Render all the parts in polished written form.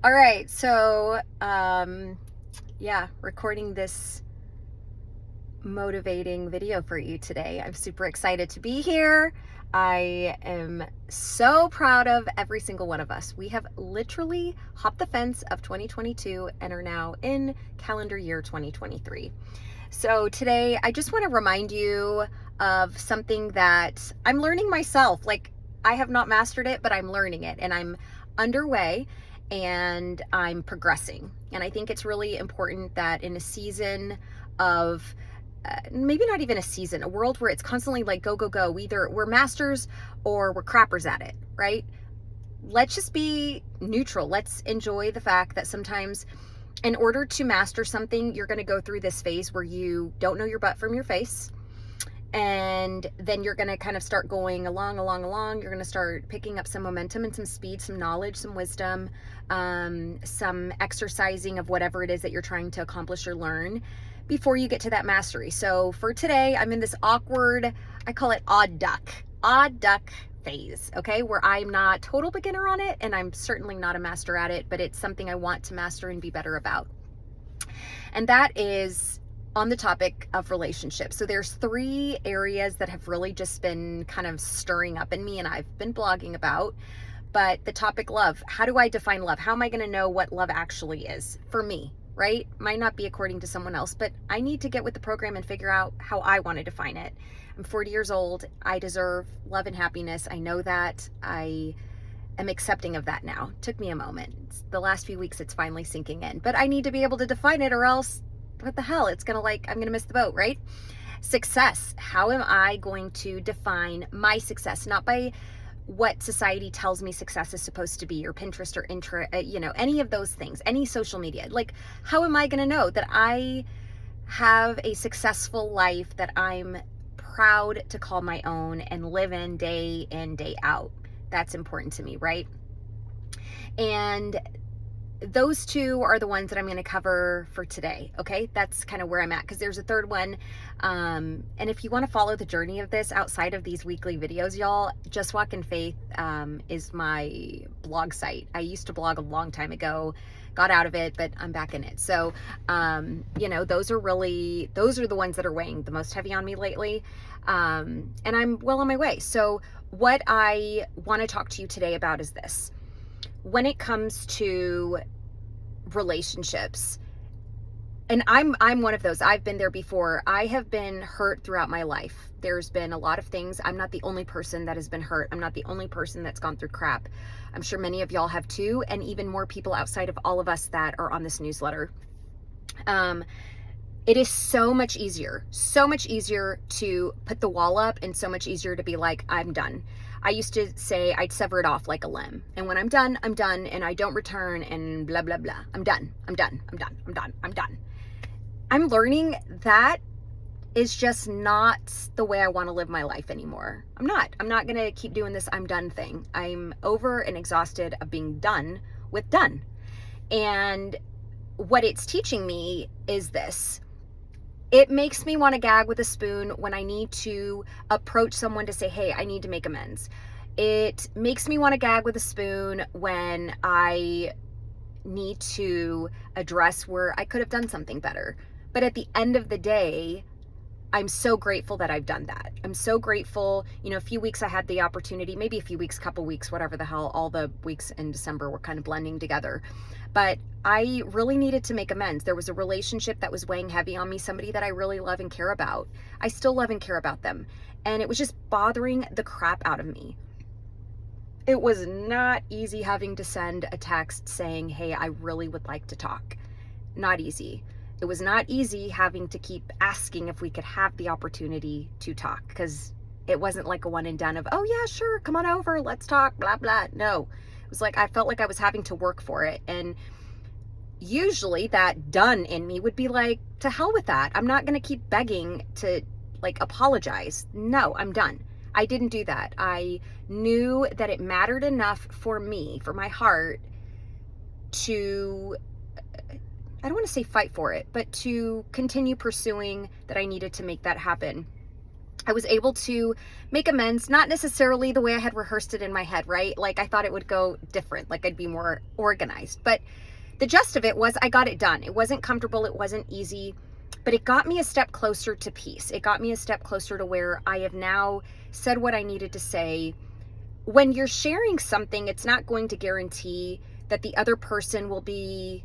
All right, so yeah, recording this motivating video for you today. I'm super excited to be here. I am so proud of every single one of us. We have literally hopped the fence of 2022 and are now in calendar year 2023. So today, I just want to remind you of something that I'm learning myself. Like, I have not mastered it, but I'm learning it and I'm underway and I'm progressing. And I think it's really important that in a season of maybe not even a season, a world where it's constantly like go, go, go, either we're masters or we're crappers at it, right? Let's just be neutral. Let's enjoy the fact that sometimes in order to master something, you're going to go through this phase where you don't know your butt from your face. And then you're going to kind of start going along. You're going to start picking up some momentum and some speed, some knowledge, some wisdom, some exercising of whatever it is that you're trying to accomplish or learn before you get to that mastery. So for today, I'm in this awkward, I call it odd duck phase, okay, where I'm not total beginner on it and I'm certainly not a master at it, but it's something I want to master and be better about. And that is on the topic of relationships. So there's 3 areas that have really just been kind of stirring up in me and I've been blogging about. But the topic love, how do I define love? How am I going to know what love actually is for me, right? Might not be according to someone else, but I need to get with the program and figure out how I want to define it. I'm 40 years old. I deserve love and happiness. I know that. I am accepting of that now. It took me a moment. The last few weeks, it's finally sinking in, but I need to be able to define it or else what the hell? It's going to I'm going to miss the boat, right? Success. How am I going to define my success? Not by what society tells me success is supposed to be, or Pinterest or any of those things, any social media. Like, how am I going to know that I have a successful life that I'm proud to call my own and live in, day out? That's important to me, right? And those 2 are the ones that I'm going to cover for today. Okay. That's kind of where I'm at, because there's a third one. And if you want to follow the journey of this outside of these weekly videos, y'all, Just Walk in Faith is my blog site. I used to blog a long time ago, got out of it, but I'm back in it. So, those are the ones that are weighing the most heavy on me lately. And I'm well on my way. So what I want to talk to you today about is this. When it comes to relationships, and I'm one of those. I've been there before. I have been hurt throughout my life. There's been a lot of things. I'm not the only person that has been hurt. I'm not the only person that's gone through crap. I'm sure many of y'all have too, and even more people outside of all of us that are on this newsletter. It is so much easier to put the wall up and so much easier to be like, I'm done. I used to say I'd sever it off like a limb. And when I'm done, and I don't return and blah, blah, blah. I'm done. I'm learning that is just not the way I want to live my life anymore. I'm not going to keep doing this I'm done thing. I'm over and exhausted of being done with done. And what it's teaching me is this. It makes me want to gag with a spoon when I need to approach someone to say, hey, I need to make amends. It makes me want to gag with a spoon when I need to address where I could have done something better. But at the end of the day, I'm so grateful that I've done that. I'm so grateful. A few weeks I had the opportunity, maybe a few weeks, couple weeks, whatever the hell, all the weeks in December were kind of blending together. But I really needed to make amends. There was a relationship that was weighing heavy on me, somebody that I really love and care about. I still love and care about them. And it was just bothering the crap out of me. It was not easy having to send a text saying, hey, I really would like to talk. Not easy. It was not easy having to keep asking if we could have the opportunity to talk, because it wasn't like a one and done of, oh yeah, sure, come on over, let's talk, blah, blah. No, it was like I felt like I was having to work for it. And usually that done in me would be like, to hell with that. I'm not going to keep begging to apologize. No, I'm done. I didn't do that. I knew that it mattered enough for me, for my heart, to, I don't want to say fight for it, but to continue pursuing that I needed to make that happen. I was able to make amends, not necessarily the way I had rehearsed it in my head, right? Like I thought it would go different, like I'd be more organized. But the gist of it was I got it done. It wasn't comfortable, it wasn't easy, but it got me a step closer to peace. It got me a step closer to where I have now said what I needed to say. When you're sharing something, it's not going to guarantee that the other person will be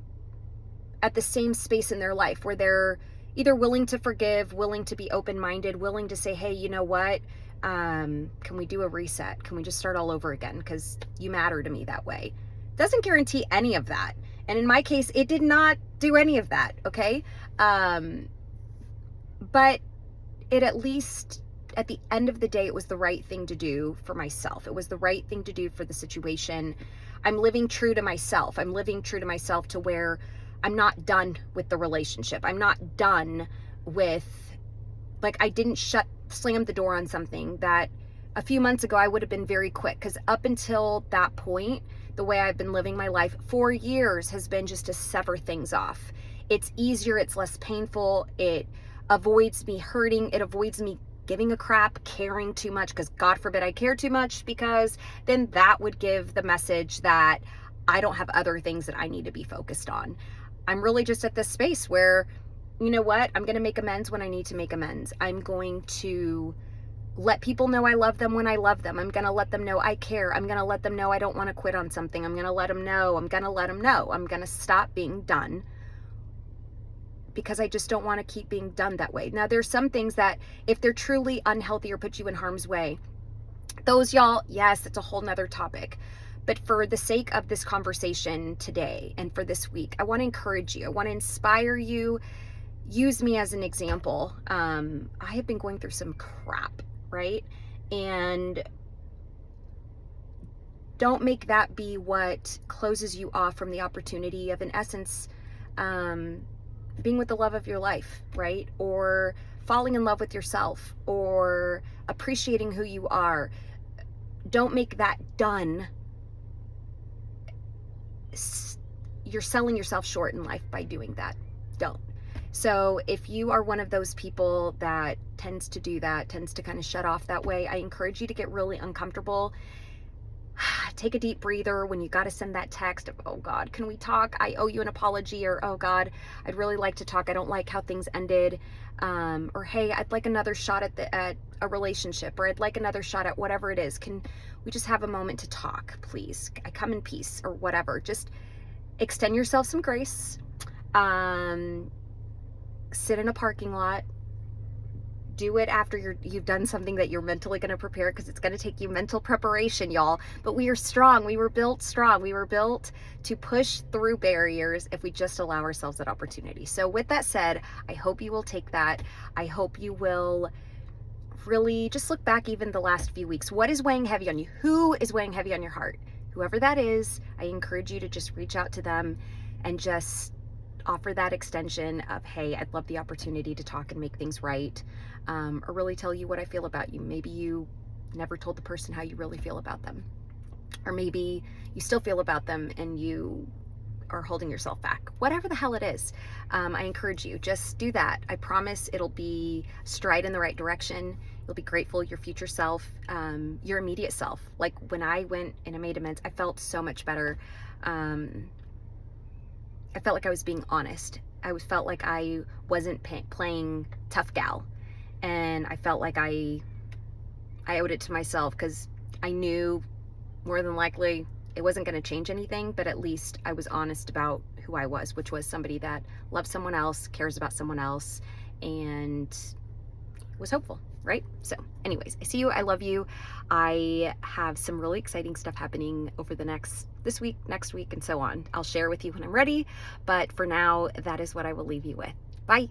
at the same space in their life where they're either willing to forgive, willing to be open-minded, willing to say, hey, you know what? Can we do a reset? Can we just start all over again? Because you matter to me that way. Doesn't guarantee any of that. And in my case, it did not do any of that, okay? But it at least, at the end of the day, it was the right thing to do for myself. It was the right thing to do for the situation. I'm living true to myself. I'm living true to myself to where I'm not done with the relationship. I'm not done with, like, I didn't slam the door on something that a few months ago I would have been very quick. Because up until that point, the way I've been living my life for years has been just to sever things off. It's easier, it's less painful, it avoids me hurting, it avoids me giving a crap, caring too much, because God forbid I care too much, because then that would give the message that I don't have other things that I need to be focused on. I'm really just at this space where, you know what, I'm going to make amends when I need to make amends. I'm going to let people know I love them when I love them. I'm going to let them know I care. I'm going to let them know I don't want to quit on something. I'm going to let them know. I'm going to stop being done, because I just don't want to keep being done that way. Now, there's some things that if they're truly unhealthy or put you in harm's way, those, y'all, yes, it's a whole nother topic. But for the sake of this conversation today and for this week, I want to encourage you. I want to inspire you. Use me as an example. I have been going through some crap, right? And don't make that be what closes you off from the opportunity of, in essence, being with the love of your life, right? Or falling in love with yourself, or appreciating who you are. Don't make that done. You're selling yourself short in life by doing that. Don't. So if you are one of those people that tends to do that, tends to kind of shut off that way, I encourage you to get really uncomfortable. Take a deep breather when you got to send that text of, oh God, can we talk? I owe you an apology, or oh God, I'd really like to talk. I don't like how things ended. Or hey, I'd like another shot at a relationship, or I'd like another shot at whatever it is. Can we just have a moment to talk, please? I come in peace, or whatever. Just extend yourself some grace. Sit in a parking lot. Do it after you've done something that you're mentally going to prepare, because it's going to take you mental preparation, y'all. But we are strong. We were built strong. We were built to push through barriers if we just allow ourselves that opportunity. So with that said, I hope you will take that. I hope you will really just look back even the last few weeks. What is weighing heavy on you? Who is weighing heavy on your heart? Whoever that is, I encourage you to just reach out to them and just offer that extension of, hey, I'd love the opportunity to talk and make things right, or really tell you what I feel about you. Maybe you never told the person how you really feel about them, or maybe you still feel about them and you are holding yourself back. Whatever the hell it is, I encourage you, just do that. I promise it'll be stride in the right direction. You'll be grateful, your future self, your immediate self. Like when I went and I made amends, I felt so much better. I felt like I was being honest. I felt like I wasn't playing tough gal. And I felt like I owed it to myself, because I knew more than likely it wasn't going to change anything, but at least I was honest about who I was, which was somebody that loves someone else, cares about someone else, and was hopeful, right? So anyways, I see you. I love you. I have some really exciting stuff happening over this week, next week, and so on. I'll share with you when I'm ready. But for now, that is what I will leave you with. Bye.